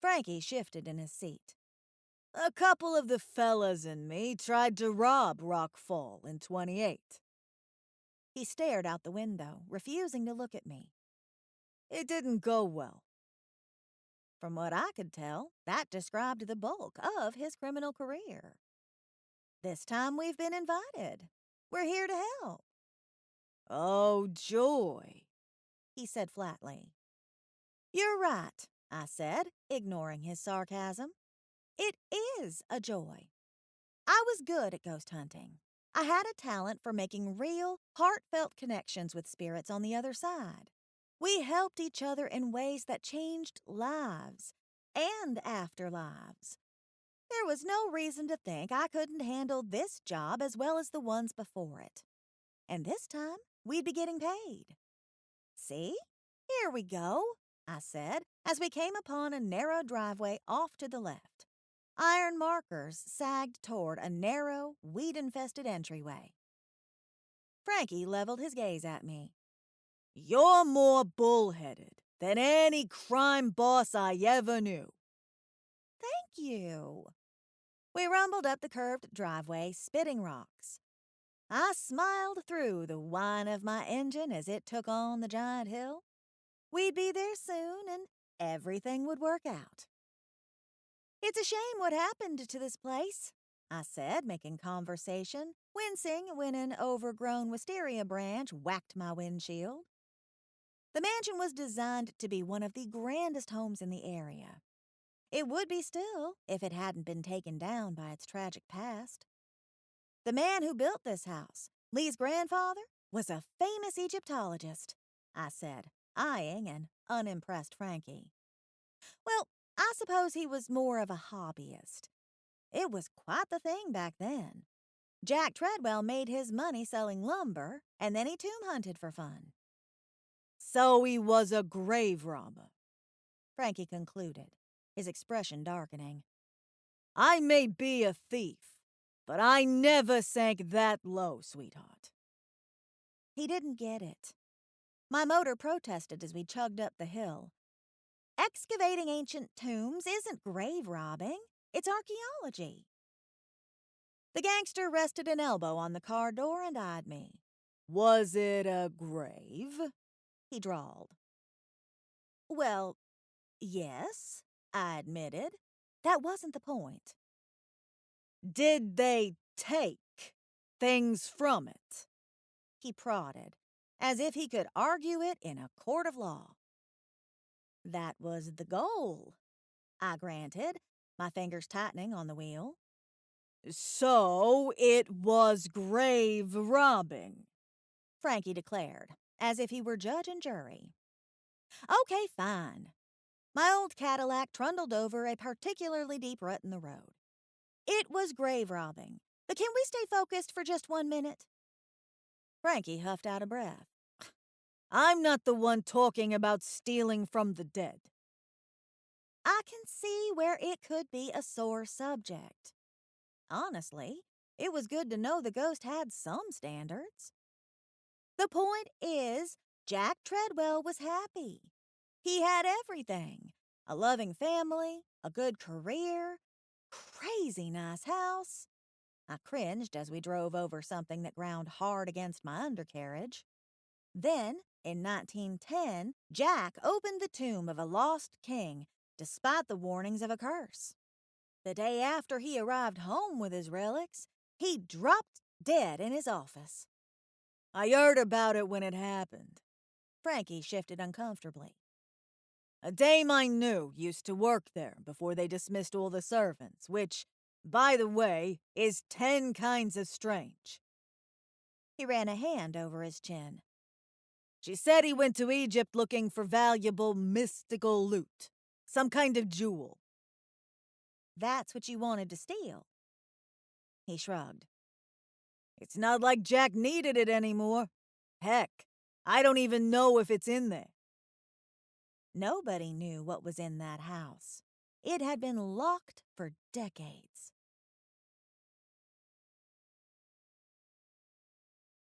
Frankie shifted in his seat. A couple of the fellas and me tried to rob Rock Fall in 28. He stared out the window, refusing to look at me. It didn't go well. From what I could tell, that described the bulk of his criminal career. This time we've been invited. We're here to help. Oh, joy, he said flatly. You're right, I said, ignoring his sarcasm. It is a joy. I was good at ghost hunting. I had a talent for making real, heartfelt connections with spirits on the other side. We helped each other in ways that changed lives and afterlives. There was no reason to think I couldn't handle this job as well as the ones before it. And this time, we'd be getting paid. See? Here we go, I said, as we came upon a narrow driveway off to the left. Iron markers sagged toward a narrow, weed-infested entryway. Frankie leveled his gaze at me. You're more bullheaded than any crime boss I ever knew. Thank you. We rumbled up the curved driveway, spitting rocks. I smiled through the whine of my engine as it took on the giant hill. We'd be there soon and everything would work out. It's a shame what happened to this place, I said, making conversation, wincing when an overgrown wisteria branch whacked my windshield. The mansion was designed to be one of the grandest homes in the area. It would be still if it hadn't been taken down by its tragic past. The man who built this house, Lee's grandfather, was a famous Egyptologist, I said, eyeing an unimpressed Frankie. Well, I suppose he was more of a hobbyist. It was quite the thing back then. Jack Treadwell made his money selling lumber, and then he tomb hunted for fun. So he was a grave robber, Frankie concluded, his expression darkening. I may be a thief, but I never sank that low, sweetheart. He didn't get it. My motor protested as we chugged up the hill. Excavating ancient tombs isn't grave robbing, it's archaeology. The gangster rested an elbow on the car door and eyed me. Was it a grave? He drawled. Well, yes, I admitted. That wasn't the point. Did they take things from it? He prodded, as if he could argue it in a court of law. That was the goal, I granted, my fingers tightening on the wheel. So it was grave robbing, Frankie declared, as if he were judge and jury. Okay, fine. My old Cadillac trundled over a particularly deep rut in the road. It was grave robbing, but can we stay focused for just 1 minute? Frankie huffed out a breath. I'm not the one talking about stealing from the dead. I can see where it could be a sore subject. Honestly, it was good to know the ghost had some standards. The point is, Jack Treadwell was happy. He had everything. A loving family, a good career, crazy nice house. I cringed as we drove over something that ground hard against my undercarriage. Then, in 1910, Jack opened the tomb of a lost king, despite the warnings of a curse. The day after he arrived home with his relics, he dropped dead in his office. I heard about it when it happened. Frankie shifted uncomfortably. A dame I knew used to work there before they dismissed all the servants, which, by the way, is 10 kinds of strange. He ran a hand over his chin. She said he went to Egypt looking for valuable mystical loot, some kind of jewel. That's what you wanted to steal. He shrugged. It's not like Jack needed it anymore. Heck, I don't even know if it's in there. Nobody knew what was in that house. It had been locked for decades.